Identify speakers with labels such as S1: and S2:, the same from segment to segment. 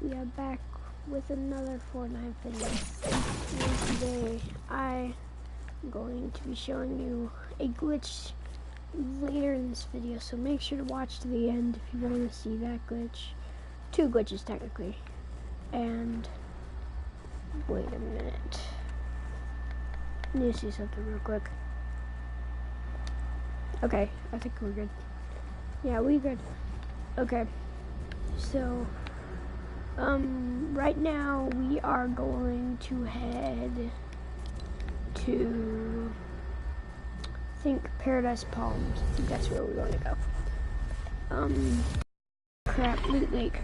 S1: We are back with another Fortnite video. And today I'm going to be showing you a glitch later in this video, so make sure to watch to the end if you want to see that glitch. Two glitches technically. And wait a minute. I need to see something real quick. Okay, I think we're good. Yeah, we're good. Okay, so right now we are going to head to, I think, Paradise Palms. I think that's where we want to go. Loot Lake.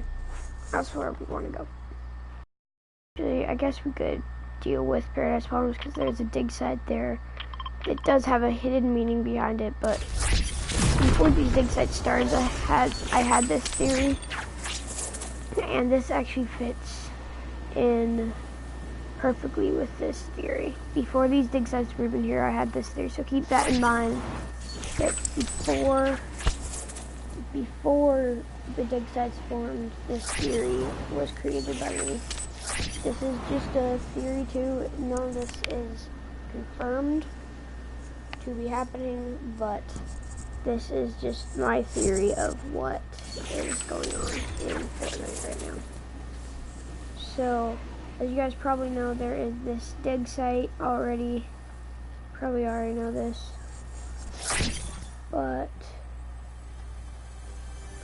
S1: That's where we want to go. Actually, I guess we could deal with Paradise Palms because there's a dig site there. It does have a hidden meaning behind it, but before these dig sites started, I had this theory, and this actually fits in perfectly with this theory. Before these dig sites were even here, I had this theory, so keep that in mind. That before the dig sites formed, this theory was created by me. This is just a theory too. None of this is confirmed to be happening, but this is just my theory of what is going on in Fortnite right now. So, as you guys probably know, there is this dig site already. Probably already know this. But,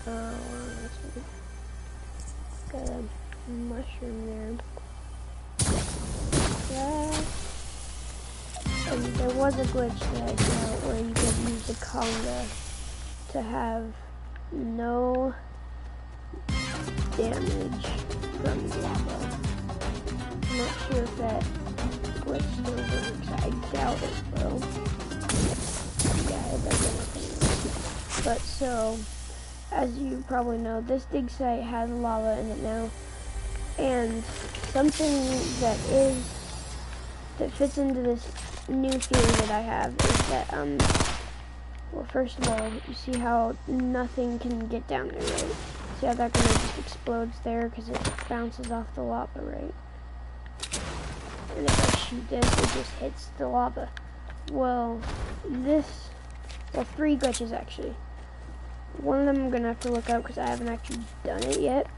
S1: got a mushroom there. Yeah. And there was a glitch that I found where you could use the conga to have no damage from lava. I'm not sure if that glitch still works. I doubt it will. Yeah, it doesn't. But so, as you probably know, this dig site has lava in it now. And something that fits into this new theory that I have is that, well, first of all, you see how nothing can get down there, right? See how that kind of just explodes there because it bounces off the lava, right? And if I shoot this, it just hits the lava. Well, three glitches actually. One of them I'm gonna have to look up because I haven't actually done it yet,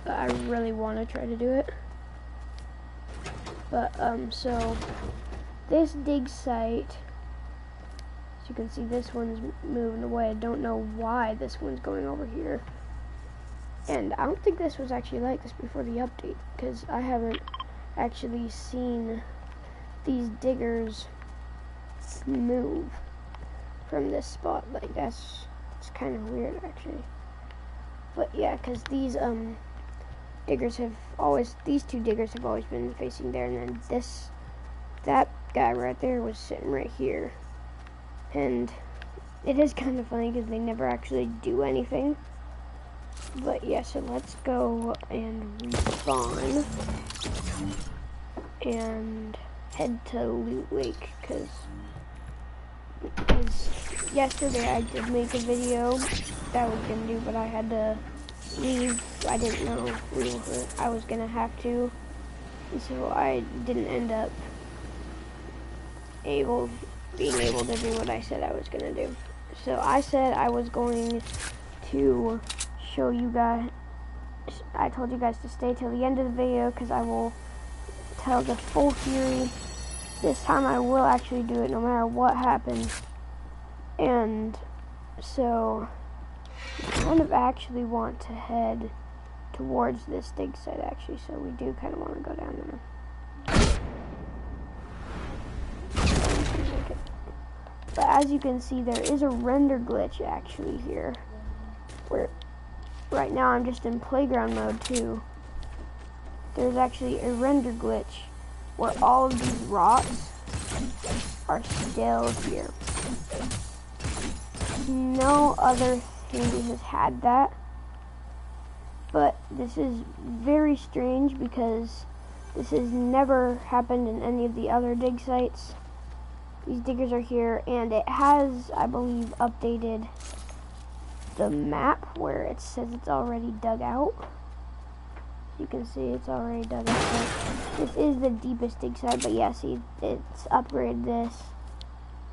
S1: but I really want to try to do it. But, so this dig site, as you can see, this one's moving away. I don't know why this one's going over here. And I don't think this was actually like this before the update, because I haven't actually seen these diggers move from this spot. Like, it's kind of weird, actually. But yeah, because these two diggers have always been facing there, and then that guy right there was sitting right here. And it is kind of funny because they never actually do anything. But yeah, so let's go and respawn and head to Loot Lake, because yesterday I did make a video that I was gonna do, but I had to leave. I didn't know I was gonna have to, and so I didn't end up being able to do what I said I was gonna do. So I said I was going to show you guys. I told you guys to stay till the end of the video because I will tell the full theory. This time I will actually do it no matter what happens. And so I kind of actually want to head towards this dig site actually, so we do kind of want to go down there. But as you can see, there is a render glitch actually here, where right now I'm just in playground mode too. There's actually a render glitch where all of these rocks are still here. No other thing has had that, but this is very strange because this has never happened in any of the other dig sites. These diggers are here, and it has, I believe, updated the map where it says it's already dug out. You can see it's already dug up. This is the deepest dig site, but yeah, see, it's upgraded this.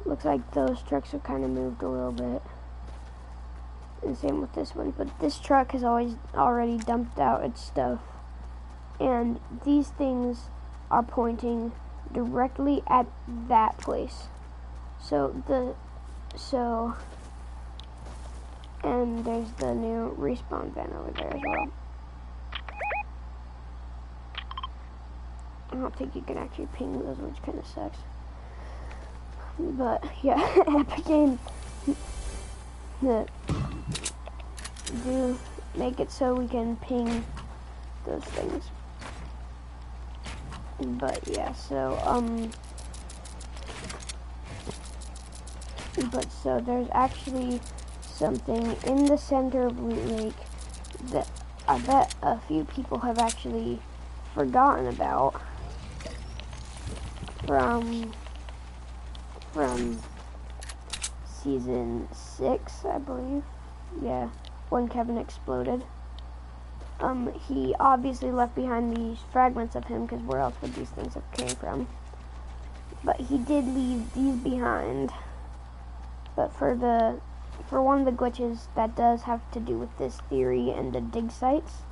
S1: Looks like those trucks have kind of moved a little bit. And same with this one, but this truck has already dumped out its stuff. And these things are pointing directly at that place. And there's the new respawn van over there as well. I don't think you can actually ping those, which kind of sucks. But yeah, Epic Games do make it so we can ping those things. But yeah, so so there's actually something in the center of Loot Lake that I bet a few people have actually forgotten about from season 6, I believe. Yeah, when Kevin exploded. He obviously left behind these fragments of him, because where else would these things have came from? But he did leave these behind. But for one of the glitches, that does have to do with this theory and the dig sites.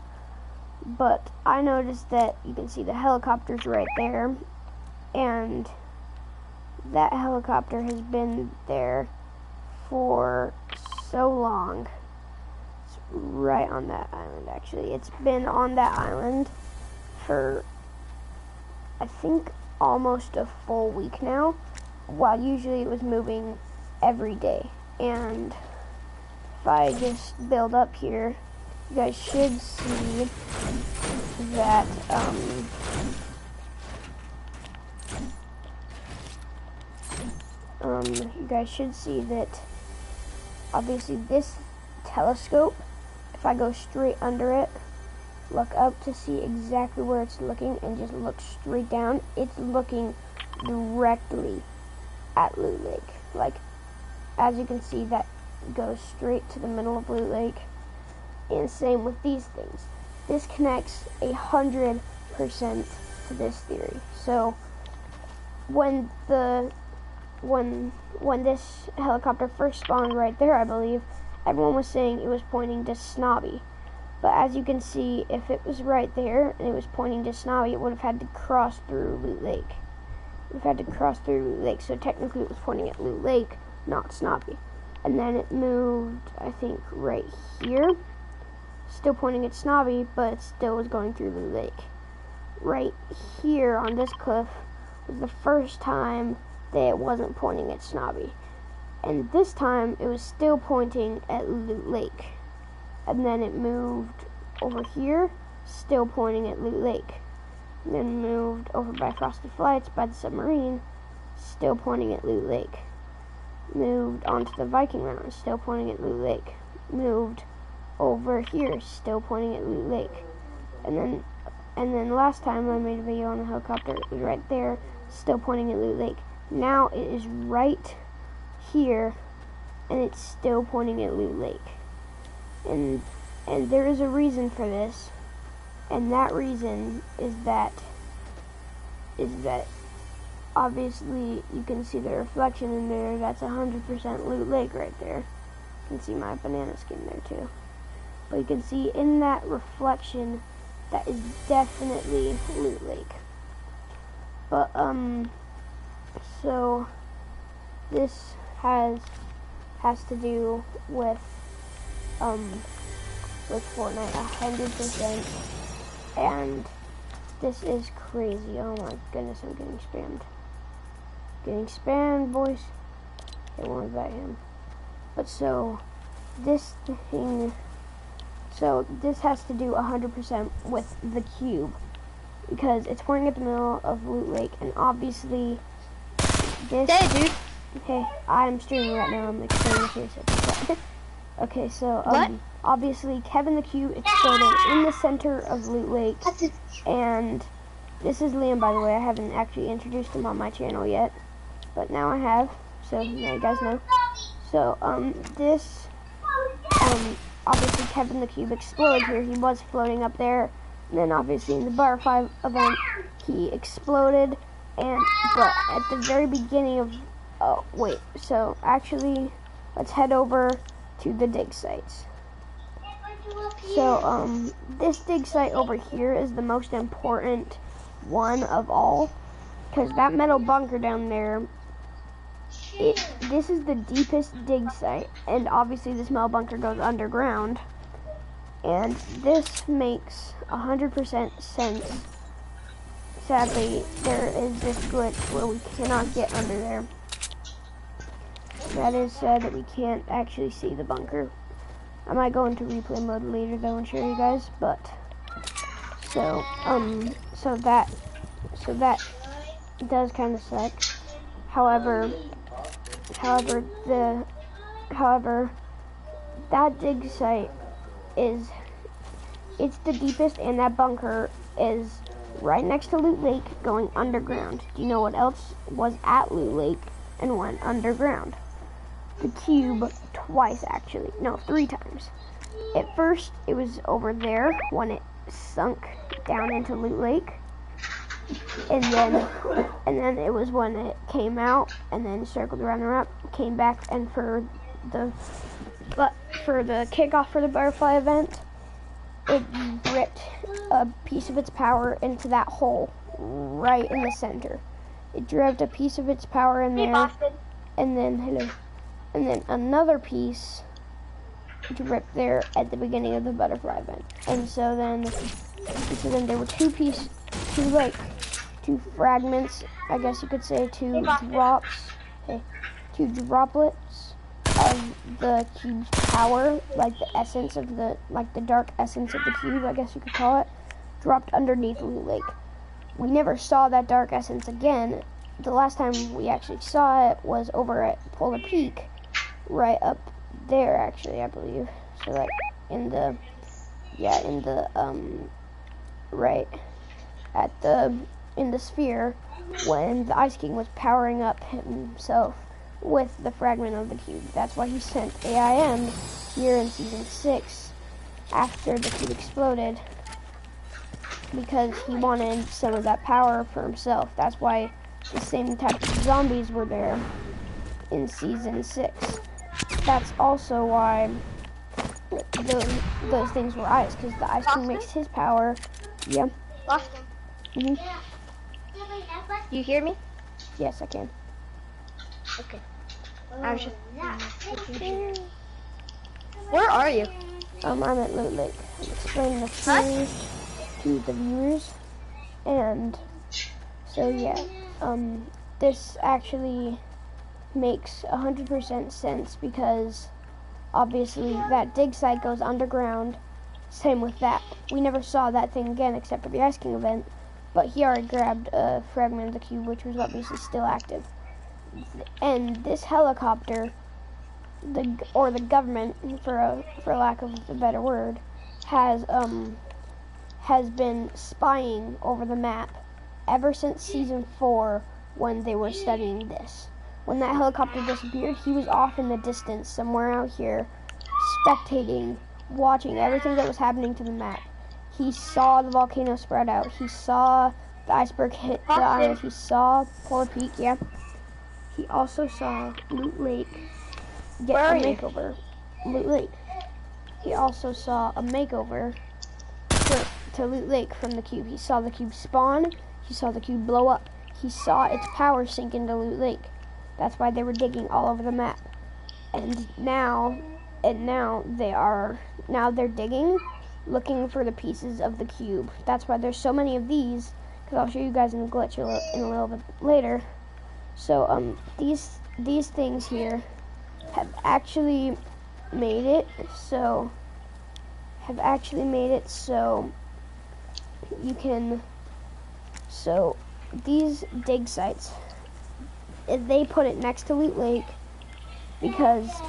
S1: But I noticed that you can see the helicopters right there, and that helicopter has been there for so long. It's right on that island, actually. It's been on that island for, I think, almost a full week now, while usually it was moving every day. And if I just build up here, you guys should see that you guys should see that obviously this telescope, if I go straight under it, look up to see exactly where it's looking, and just look straight down, it's looking directly at Loot Lake. Like, as you can see, that goes straight to the middle of Loot Lake. And same with these things. This connects 100% to this theory. So when this helicopter first spawned right there, I believe, everyone was saying it was pointing to Snobby. But as you can see, if it was right there and it was pointing to Snobby, it would have had to cross through Loot Lake. It would have had to cross through Loot Lake, so technically it was pointing at Loot Lake, not Snobby. And then it moved, I think, right here. Still pointing at Snobby, but it still was going through Loot Lake. Right here on this cliff was the first time that it wasn't pointing at Snobby. And this time, it was still pointing at Loot Lake. And then it moved over here, still pointing at Loot Lake. And then moved over by Frosted Flights, by the submarine, still pointing at Loot Lake. Moved onto the Viking Mountain, still pointing at Loot Lake. Moved over here, still pointing at Loot Lake. And then last time I made a video on the helicopter, it was right there, still pointing at Loot Lake. Now it is right here, and it's still pointing at Loot Lake. And there is a reason for this, and that reason is that obviously you can see the reflection in there. That's 100% Loot Lake right there. You can see my banana skin there too. But you can see in that reflection, that is definitely Loot Lake. But so this has to do with Fortnite 100%, and this is crazy. Oh my goodness, I'm getting spammed. Getting spammed, boys. They won't invite him. But so this has to do 100% with the cube, because it's pointing at the middle of Loot Lake, and obviously this.
S2: Hey, dude.
S1: Hey, I'm streaming right now. I'm explaining this. Okay, so obviously Kevin the Cube exploded in the center of Loot Lake, and this is Liam, by the way. I haven't actually introduced him on my channel yet, but now I have, so now you guys know. So obviously Kevin the Cube exploded here. He was floating up there And then obviously in the butterfly event, he exploded. But at the very beginning of, oh wait, so actually, let's head over to the dig sites. So this dig site over here is the most important one of all, because that metal bunker down there, this is the deepest dig site, and obviously this metal bunker goes underground, and this makes 100% sense. Sadly, there is this glitch where we cannot get under there. That is sad that we can't actually see the bunker. I might go into replay mode later though and show you guys, but so that does kind of suck. However, that dig site it's the deepest, and that bunker is right next to Loot Lake going underground. Do you know what else was at Loot Lake and went underground? The cube twice, actually. No, 3 times. At first, it was over there when it sunk down into Loot Lake. And then it was when it came out and then circled around the map, came back, and for the kickoff for the butterfly event, it ripped a piece of its power into that hole right in the center. It dripped a piece of its power in there, and then another piece dripped there at the beginning of the butterfly event. And so then there were two fragments, I guess you could say, two droplets of the cube's power, like the essence of the dark essence of the cube, I guess you could call it, dropped underneath Loot Lake. We never saw that dark essence again. The last time we actually saw it was over at Polar Peak, right up there, actually, I believe. So like in the sphere, when the Ice King was powering up himself with the fragment of the cube. That's why he sent AIM here in Season 6 after the cube exploded, because he wanted some of that power for himself. That's why the same type of zombies were there in Season 6. That's also why those things were ice, because the Ice King makes his power. Yeah.
S2: Lost him. You hear me?
S1: Yes, I can.
S2: Okay. I was just... Where are you?
S1: I'm at Loot Lake. I'm explaining the series to the viewers. And so yeah, this actually makes 100% sense, because obviously that dig site goes underground. Same with that. We never saw that thing again except for the Ice King event, but he already grabbed a fragment of the cube, which was obviously still active. And this helicopter, the government, for lack of a better word, has been spying over the map ever since Season 4, when they were studying this. When that helicopter disappeared, he was off in the distance somewhere out here, spectating, watching everything that was happening to the map. He saw the volcano spread out. He saw the iceberg hit the island. He saw Polar Peak, yeah. He also saw Loot Lake get a makeover. Loot Lake. He also saw a makeover to Loot Lake from the cube. He saw the cube spawn. He saw the cube blow up. He saw its power sink into Loot Lake. That's why they were digging all over the map. And now they're digging, looking for the pieces of the cube. That's why there's so many of these, because I'll show you guys in the glitch in a little bit later. So these things here have actually made it so you can, so these dig sites, they put it next to Loot Lake because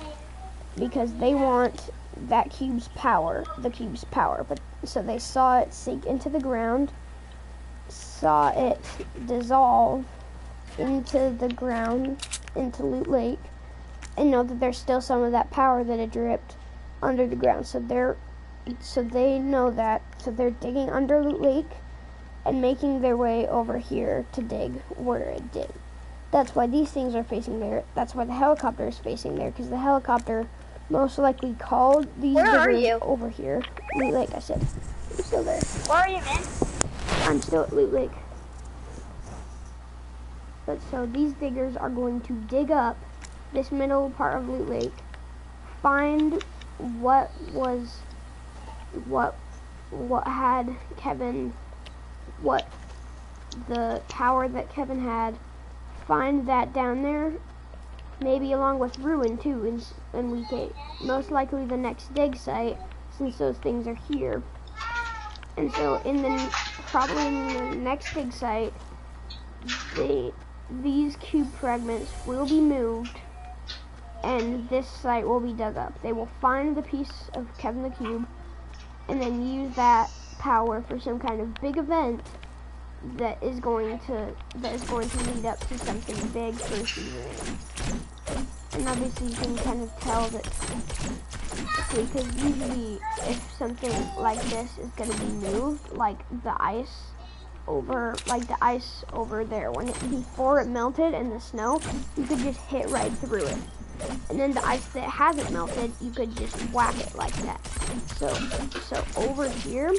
S1: they want that cube's power, but so they saw it sink into the ground, saw it dissolve into the ground, into Loot Lake, and know that there's still some of that power that had dripped under the ground. So so they know that. So they're digging under Loot Lake and making their way over here to dig where it did. That's why these things are facing there. That's why the helicopter is facing there, because the helicopter most likely called these
S2: Where are
S1: diggers
S2: you?
S1: over here. Loot Lake, I said. I'm still there.
S2: Where are you, man?
S1: I'm still at Loot Lake. But so these diggers are going to dig up this middle part of Loot Lake, find what had Kevin, what the power that Kevin had, find that down there, maybe along with Ruin too, and we get most likely the next dig site, since those things are here. And so probably in the next dig site, these cube fragments will be moved, and this site will be dug up. They will find the piece of Kevin the Cube, and then use that power for some kind of big event that is going to lead up to something big for season. And obviously you can kind of tell that, because usually if something like this is going to be moved, like the ice over there, before it melted in the snow, you could just hit right through it. And then the ice that hasn't melted, you could just whack it like that. So over here,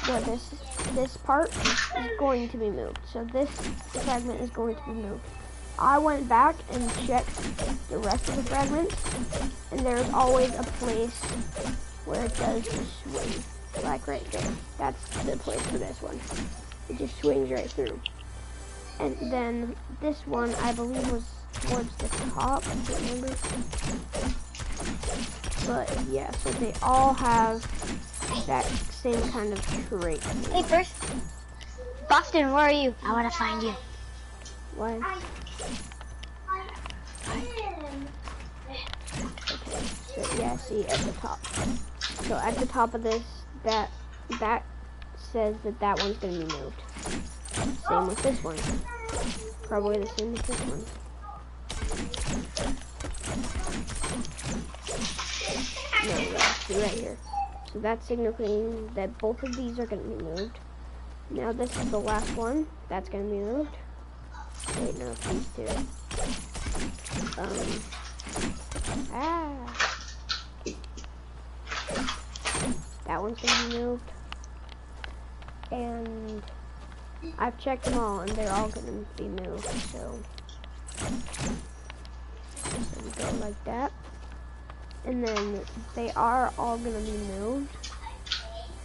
S1: where this part is going to be moved. So this fragment is going to be moved. I went back and checked the rest of the fragments, and there's always a place where it does swing, like right there. That's the place for this one. It just swings right through. And then this one, I believe, was towards the top, I can't remember. But yeah, so they all have that same kind of trait.
S2: Hey, first, Boston, where are you? I want to find you.
S1: Why? Okay, so yeah, see at the top. So at the top of this, that says that one's gonna be moved. Same with this one. Probably the same with this one. No, yeah, see right here. So that's signaling that both of these are gonna be moved. Now this is the last one. That's gonna be moved. Wait, no, these two. That one's gonna be moved. And I've checked them all, and they're all gonna be moved. So we go like that, and then they are all gonna be moved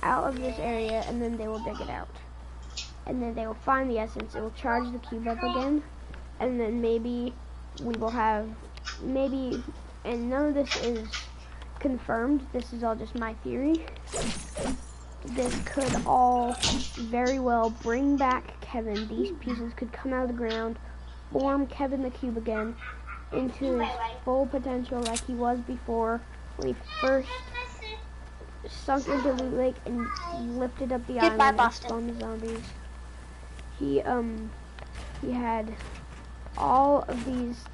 S1: out of this area, and then they will dig it out. And then they will find the essence, it will charge the cube up again, and then maybe we will have, and none of this is confirmed, this is all just my theory, this could all very well bring back Kevin. These pieces could come out of the ground, form Kevin the Cube again into his full potential like he was before when he first sunk into Loot Lake and lifted up the island and spawned the zombies. He had all of these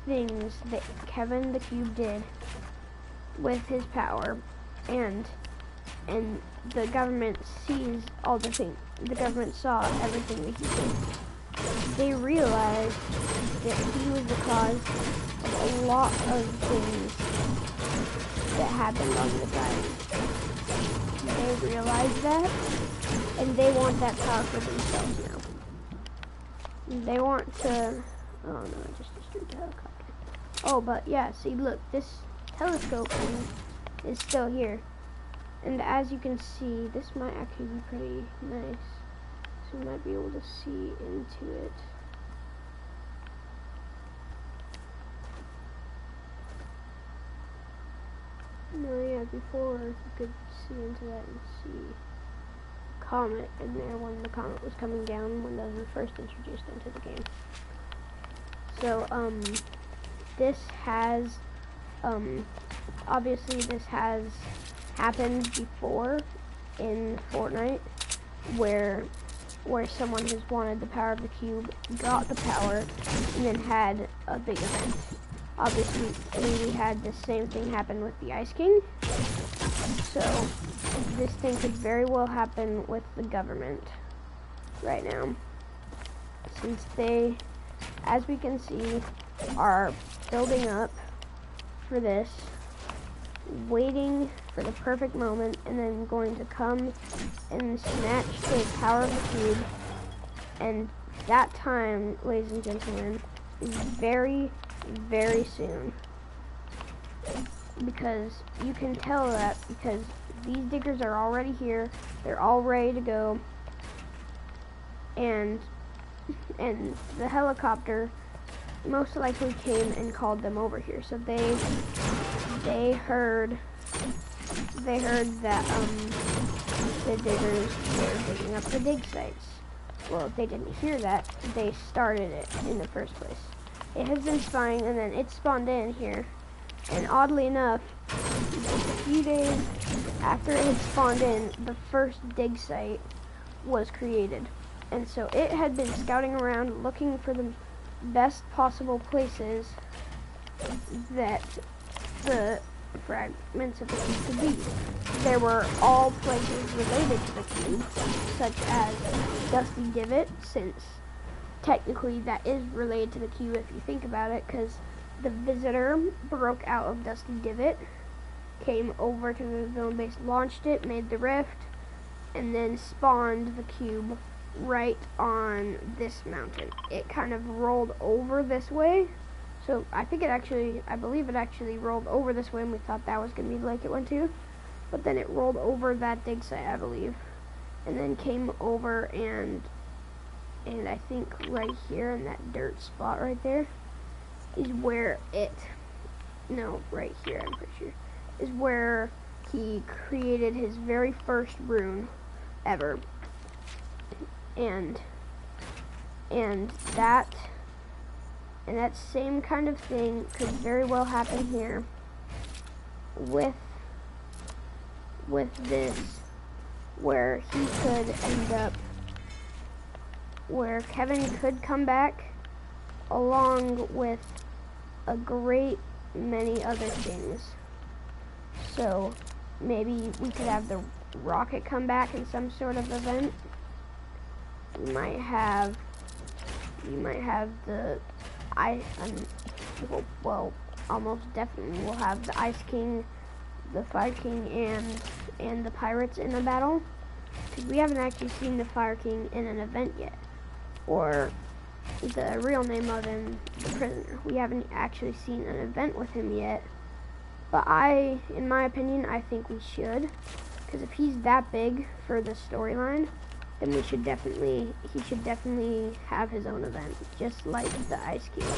S1: things that Kevin the Cube did with his power, and the government sees all the things. The government saw everything that he did. They realized that he was the cause of a lot of things that happened on this island. They realized that, and they want that power for themselves now. They want to, oh no, I just destroyed the helicopter. Oh, but yeah, see, look, this telescope is still here. And as you can see, this might actually be pretty nice. So you might be able to see into it. No, yeah, before you could see into that and see comet in there when the comet was coming down when those were first introduced into the game. So, this has, obviously this has happened before in Fortnite, where someone has wanted the power of the cube, got the power, and then had a big event. obviously, we had the same thing happen with the Ice King. So this thing could very well happen with the government right now, since they, as we can see, are building up for this, waiting for the perfect moment, and then going to come and snatch the power of the cube. And that time, ladies and gentlemen, is very, very soon. Because you can tell that because these diggers are already here, they're all ready to go, and the helicopter most likely came and called them over here. So they heard that the diggers were digging up the dig sites. Well, they didn't hear that, they started it in the first place. It has been spying, and then it spawned in here. And oddly enough, just a few days after it had spawned in, the first dig site was created. And so it had been scouting around looking for the best possible places that the fragments of the cube could be. There were all places related to the cube, such as Dusty Divot, since technically that is related to the cube if you think about it, because the visitor broke out of Dusty Divot, came over to the villain base, launched it, made the rift, and then spawned the cube right on this mountain. It kind of rolled over this way. So I believe it actually rolled over this way, and we thought that was going to be the lake it went to. But then it rolled over that dig site, I believe. And then came over and I think right here in that dirt spot right there is where right here, I'm pretty sure, is where he created his very first rune ever. And that same kind of thing could very well happen here with this, where he could end up, where Kevin could come back along with a great many other things. So maybe we could have the rocket come back in some sort of event. You might have the almost definitely we'll have the Ice King, the Fire King, and the pirates in a battle, because we haven't actually seen the Fire King in an event yet, or the real name of him, the prisoner. We haven't actually seen an event with him yet, but in my opinion, I think we should, because if he's that big for the storyline, then he should definitely have his own event, just like the Ice King.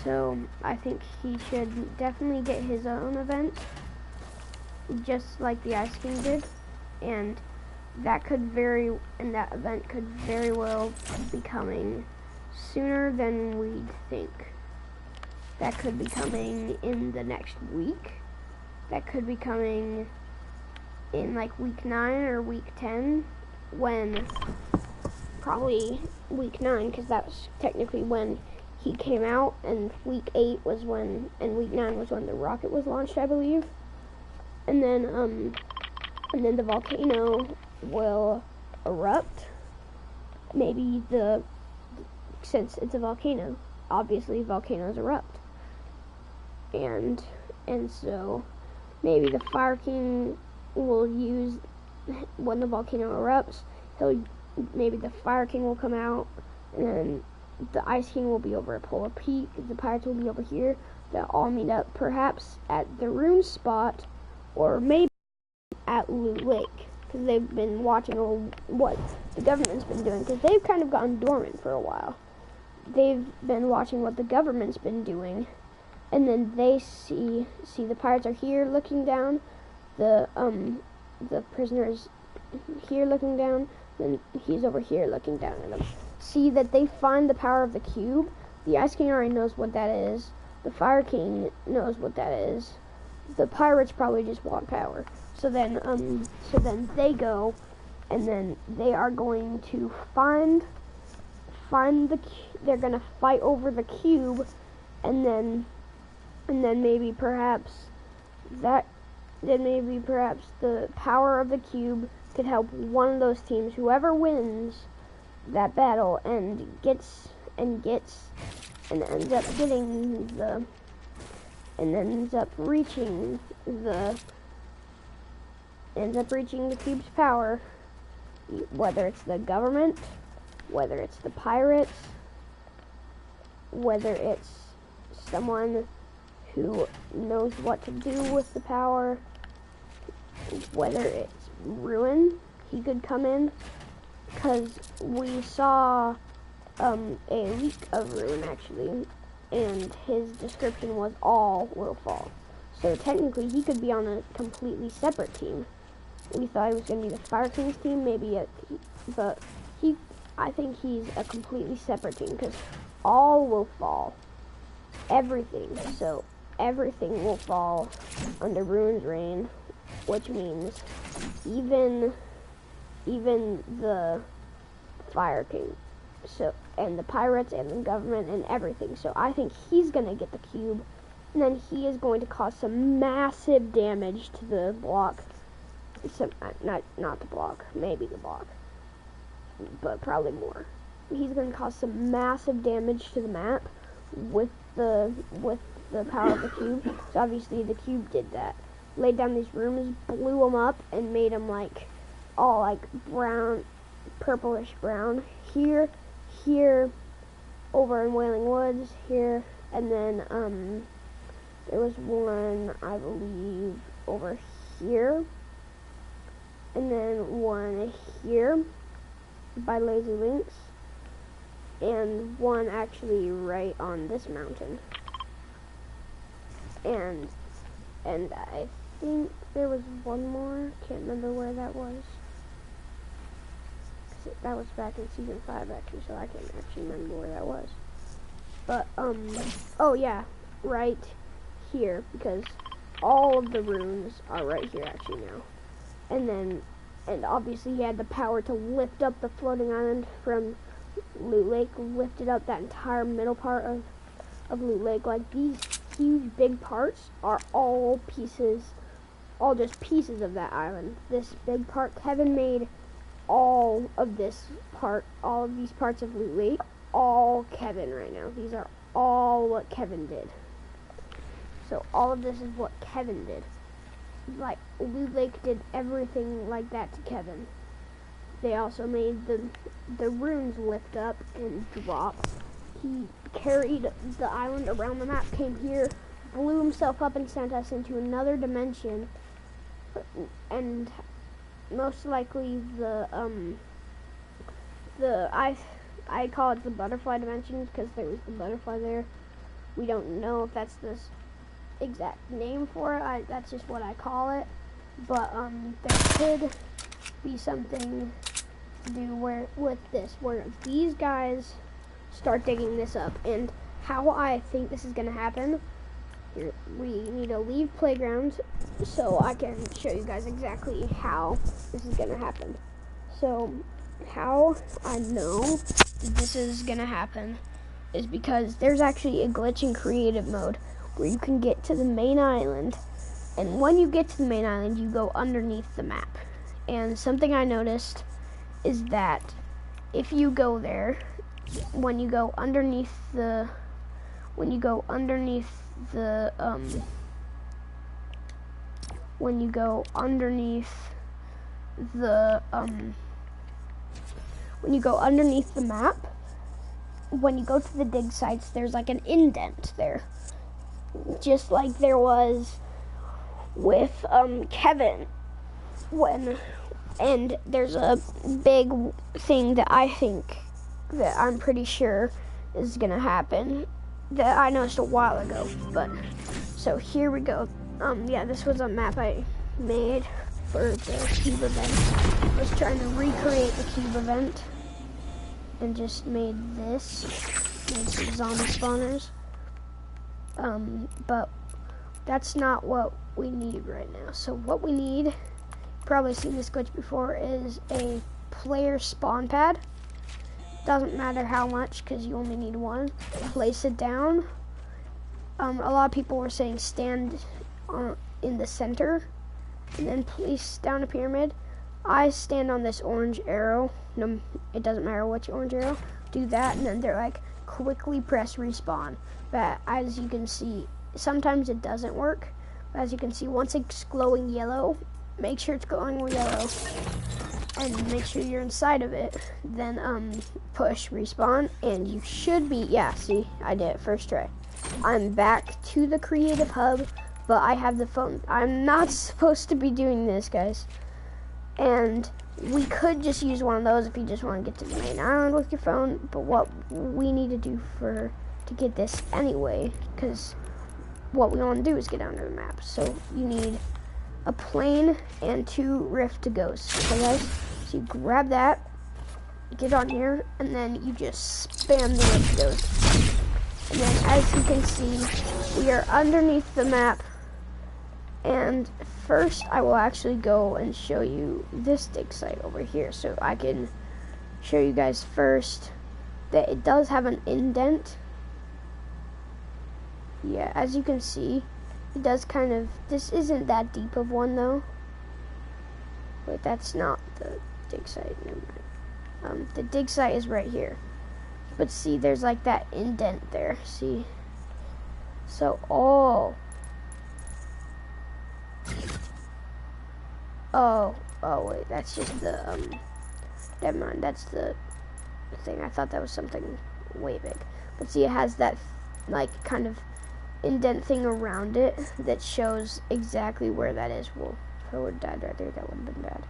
S1: So I think he should definitely get his own event, just like the Ice King did, and that event could very well be coming sooner than we'd think. That could be coming in the next week. That could be coming in like week 9 or week 10, when probably week 9, because that was technically when he came out, and week 8 was when, and week 9 was when the rocket was launched, I believe. And then the volcano will erupt. Maybe since it's a volcano, obviously volcanoes erupt. And so maybe the Fire King will use, when the volcano erupts, maybe the Fire King will come out, and then the Ice King will be over at Polar Peak, the pirates will be over here. They'll all meet up perhaps at the rune spot, or maybe at Loot Lake, because they've been watching what the government's been doing, because they've kind of gone dormant for a while. They've been watching what the government's been doing, and then they see the pirates are here looking down, the prisoner's here looking down, then he's over here looking down at them. See that they find the power of the cube. The Ice King already knows what that is. The Fire King knows what that is. The pirates probably just want power. So then they go, and then they are going to find they're gonna fight over the cube, and then maybe perhaps the power of the cube could help one of those teams, whoever wins that battle and ends up reaching the cube's power, whether it's the government, whether it's the pirates, whether it's someone who knows what to do with the power, whether it's Ruin, he could come in, because we saw a leak of Ruin actually, and his description was all will fall. So technically he could be on a completely separate team. We thought it was going to be the Fire King's team, but I think he's a completely separate team, because all will fall. Everything. So everything will fall under Ruin's reign, which means even the Fire King. So, and the pirates and the government and everything. So I think he's going to get the cube, and then he is going to cause some massive damage to the block. Not the block, maybe the block, but probably more. He's going to cause some massive damage to the map with the power of the cube. So obviously the cube did that. Laid down these rooms, blew them up, and made them like all like brown, purplish brown. Here, over in Wailing Woods, here, and then there was one, I believe, over here, and then one here by Lazy Links, and one actually right on this mountain. And I think there was one more, can't remember where that was. That was back in season 5 actually, so I can't actually remember where that was. But oh yeah, right here, because all of the runes are right here actually now. And obviously he had the power to lift up the floating island from Loot Lake, lifted up that entire middle part of Loot Lake. Like, these huge big parts are all just pieces of that island. This big part, Kevin made all of these parts of Loot Lake, all Kevin right now. These are all what Kevin did. So all of this is what Kevin did. Like, Loot Lake did everything like that to Kevin. They also made the runes lift up and drop. He carried the island around the map, came here, blew himself up and sent us into another dimension, and most likely I call it the butterfly dimension because there was the butterfly there. We don't know if that's the exact name for it. That's just what I call it. But there could be something to do where these guys start digging this up. And how I think this is going to happen, we need to leave playgrounds so I can show you guys exactly how this is going to happen. So how I know this is going to happen is because there's actually a glitch in creative mode where you can get to the main island, and when you get to the main island you go underneath the map. And something I noticed is that if you go there, when you go underneath the when you go underneath the map, when you go to the dig sites, there's like an indent there, just like there was with Kevin and there's a big thing that I'm pretty sure is gonna happen that I noticed a while ago. But so here we go. Yeah, this was a map I made for the cube event. I was trying to recreate the cube event and just made some zombie spawners. But that's not what we need right now. So what we need, probably seen this glitch before, is a player spawn pad. Doesn't matter how much because you only need one. Place it down a lot of people were saying stand in the center and then place down a pyramid. I stand on this orange arrow. No, it doesn't matter which orange arrow. Do that, and then they're like, quickly press respawn. But as you can see, sometimes it doesn't work. But as you can see, once it's glowing yellow, make sure it's glowing yellow, and make sure you're inside of it. Then push respawn, and you should be. Yeah, see, I did it first try. I'm back to the creative hub, but I have the phone. I'm not supposed to be doing this, guys. And we could just use one of those if you just want to get to the main island with your phone. But what we need to do to get this anyway, because what we want to do is get onto the map. So you need a plane and 2 rift to goes. Okay, guys? So you grab that, get on here, and then you just spam the rift to goes. And then as you can see, we are underneath the map. And first, I will actually go and show you this dig site over here. So I can show you guys first that it does have an indent. Yeah, as you can see, it does kind of, this isn't that deep of one though. Wait, that's not the dig site, never mind. The dig site is right here. But see, there's like that indent there, see? So, oh, wait, that's just the, never mind, that's the thing. I thought that was something way big. But see, it has that, like, kind of indent thing around it that shows exactly where that is. Well, if I would have died right there, that would have been bad.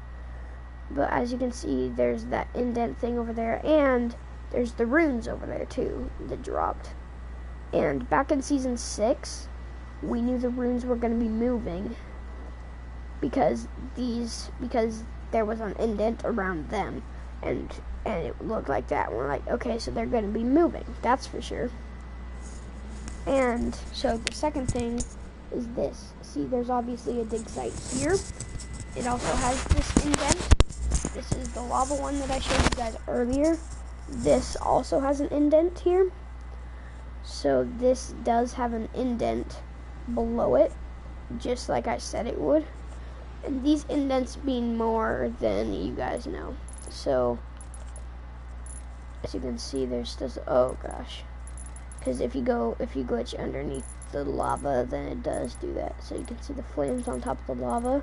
S1: But as you can see, there's that indent thing over there, and there's the runes over there, too, that dropped. And back in Season 6, we knew the runes were going to be moving, because there was an indent around them, and it looked like that. And we're like, okay, so they're going to be moving, that's for sure. And so the second thing is this. See, there's obviously a dig site here. It also has this indent. This is the lava one that I showed you guys earlier. This also has an indent here. So this does have an indent below it, just like I said it would. And these indents mean more than you guys know. So, as you can see, there's still, oh gosh. Because if you glitch underneath the lava, then it does do that. So you can see the flames on top of the lava.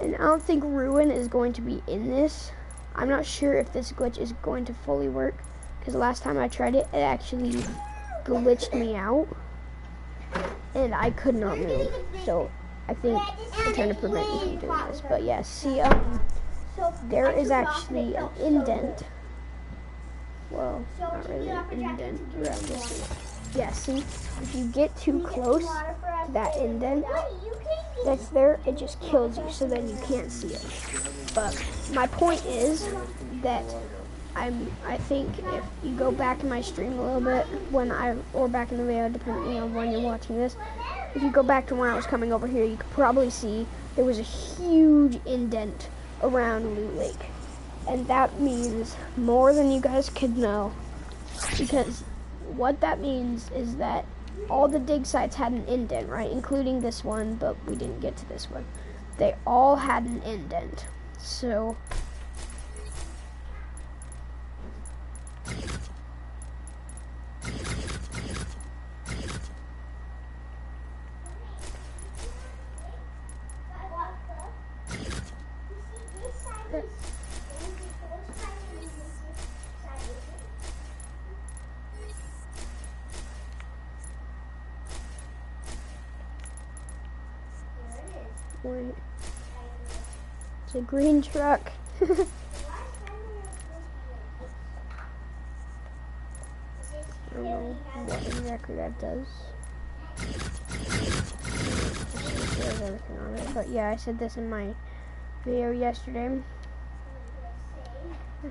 S1: And I don't think Ruin is going to be in this. I'm not sure if this glitch is going to fully work, because last time I tried it, it actually glitched me out. And I could not move. So I think they're trying to prevent me from doing this. But yeah, see, there is actually an indent. Well, not really an indent around this one. Yeah, see, if you get too close to that indent that's there, it just kills you, so then you can't see it. But my point is that I think if you go back in my stream a little bit, or back in the video, depending on when you're watching this, if you go back to when I was coming over here, you could probably see there was a huge indent around Loot Lake. And that means more than you guys could know, because what that means is that all the dig sites had an indent, right? Including this one, but we didn't get to this one. They all had an indent. So wait, it's a green truck. I don't know what exactly that does. There's everything on it. But yeah, I said this in my video yesterday.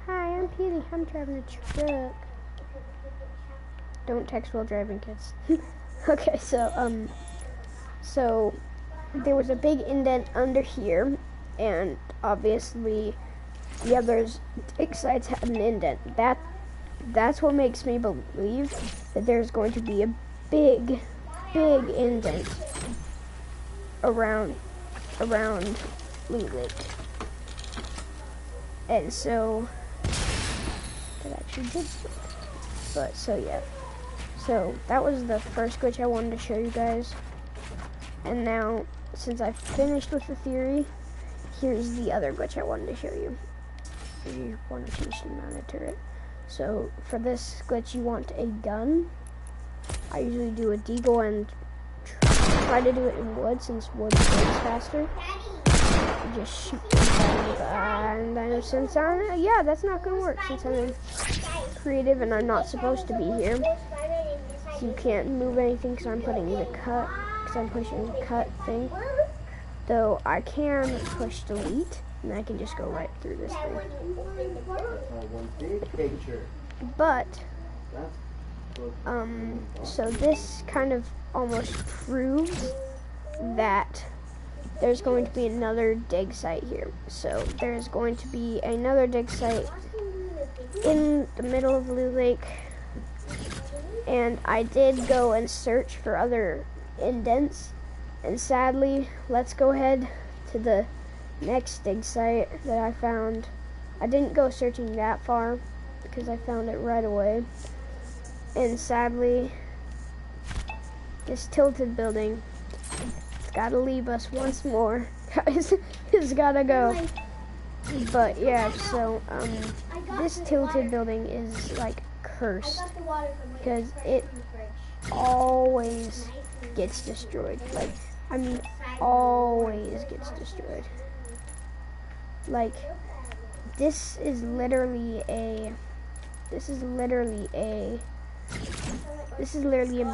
S1: Hi, I'm Petey. I'm driving a truck. Don't text while driving, kids. Okay, so there was a big indent under here, and obviously the others dig sites had an indent. That's what makes me believe that there's going to be a big big indent around Loot Lake. And so that actually did work. But so yeah. So that was the first glitch I wanted to show you guys. And now, since I've finished with the theory, here's the other glitch I wanted to show you. If you want to change the amount of turret. So for this glitch, you want a gun. I usually do a deagle and try to do it in wood, since wood goes faster. You just shoot and then since yeah, that's not gonna work since I'm in creative and I'm not supposed to be here. So you can't move anything because I'm pushing the cut thing. Though I can push delete and I can just go right through this thing. But so this kind of almost proves that there's going to be another dig site here. So there's going to be another dig site in the middle of Loot Lake. And I did go and search for other indents. And sadly, let's go ahead to the next dig site that I found. I didn't go searching that far because I found it right away. And sadly, this tilted building, it's gotta leave us once more. Guys, it's gotta go. But yeah, so this tilted building is like cursed because it always gets destroyed. Like, I mean, always gets destroyed. Like, this is literally a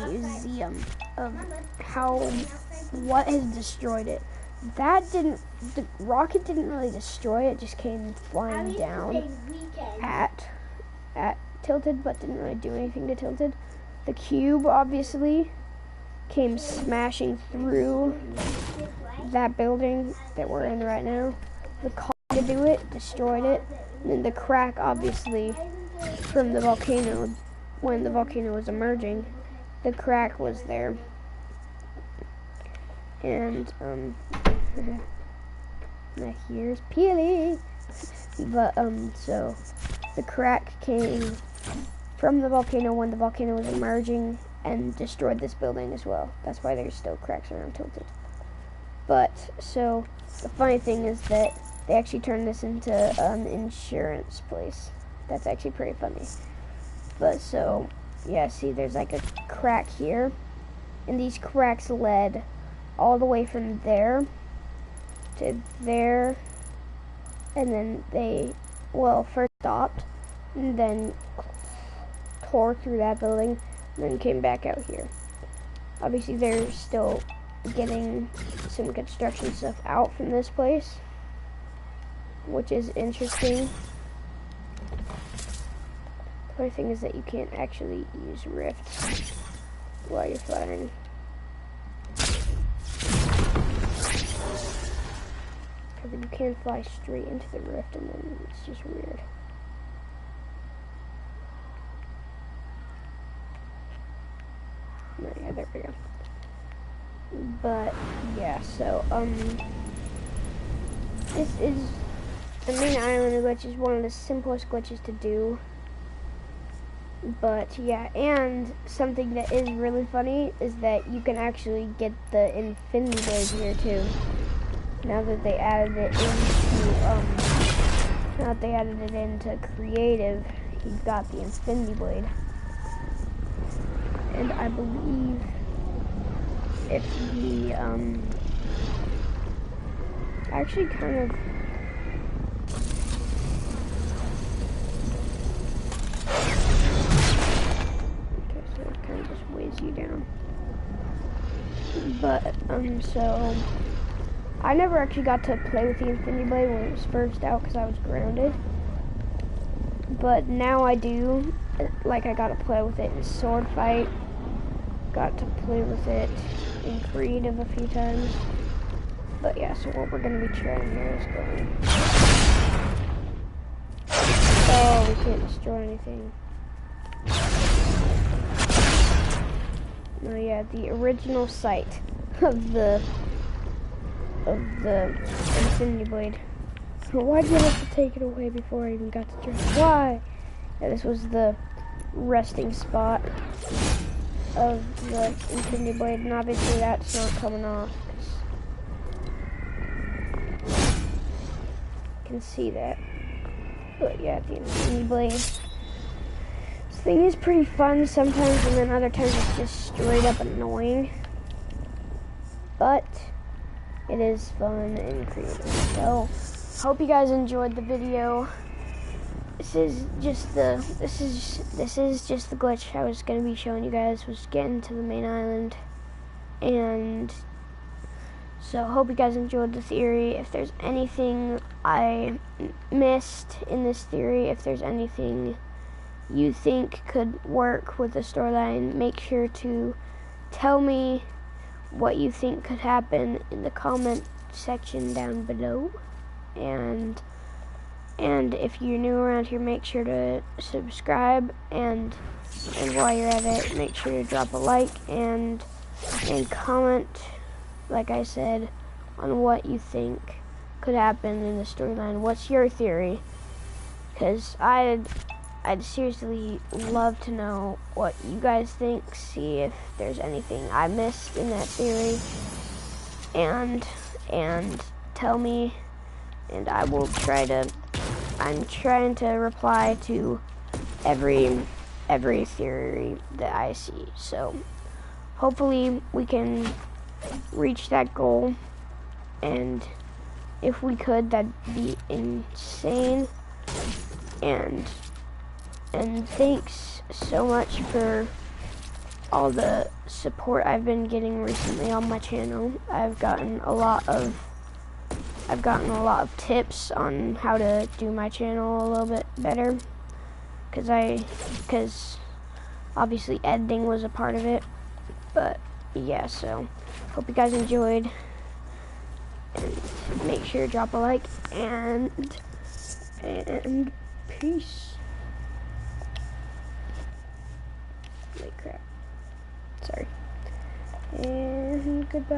S1: museum of what has destroyed it. The rocket didn't really destroy it, it just came flying down at Tilted, but didn't really do anything to Tilted. The cube obviously came smashing through that building that we're in right now. The car to do it, destroyed it. And then the crack, obviously, from the volcano, when the volcano was emerging, the crack was there. And now here's Peely. But so the crack came from the volcano when the volcano was emerging and destroyed this building as well. That's why there's still cracks around Tilted. But so the funny thing is that they actually turned this into an insurance place. That's actually pretty funny. But so yeah, see, there's like a crack here, and these cracks led all the way from there to there, and then they, well, first stopped, and then tore through that building, and then came back out here. Obviously, they're still getting some construction stuff out from this place, which is interesting. The funny thing is that you can't actually use rifts while you're flying. Because you can fly straight into the rift, and then it's just weird. No, yeah, there we go. But yeah, so this is the main island glitch. Is one of the simplest glitches to do. But yeah, and something that is really funny is that you can actually get the Infinity Blade here too. Now that they added it into creative, you've got the Infinity Blade. And I believe if the actually kind of just weighs you down. But so I never actually got to play with the Infinity Blade when it was first out because I was grounded. But now I do. Like, I got to play with it in sword fight. Got to play with it in creative a few times. But yeah, so what we're going to be trying here is going. Oh, we can't destroy anything. No, yeah, the original site of the Infinity Blade. Why'd you have to take it away before I even got to dress? Why? Yeah, this was the resting spot of the Infinity Blade, and obviously that's not coming off. You can see that. But yeah, the Infinity Blade. This thing is pretty fun sometimes, and then other times it's just straight up annoying. But it is fun and creative. So hope you guys enjoyed the video. This is just the glitch I was gonna be showing you guys, was getting to the main island. And so hope you guys enjoyed the theory. If there's anything I missed in this theory, if there's anything you think could work with the storyline, make sure to tell me what you think could happen in the comment section down below. And if you're new around here, make sure to subscribe, and while you're at it, make sure to drop a like and comment, like I said, on what you think could happen in the storyline. What's your theory? Because I'd seriously love to know what you guys think, see if there's anything I missed in that theory, and tell me, and I will I'm trying to reply to every theory that I see. So hopefully we can reach that goal, and if we could, that'd be insane. And thanks so much for all the support I've been getting recently on my channel. I've gotten a lot of tips on how to do my channel a little bit better, because obviously editing was a part of it. But yeah, so hope you guys enjoyed, and make sure to drop a like, and peace. Holy crap. Sorry. And goodbye.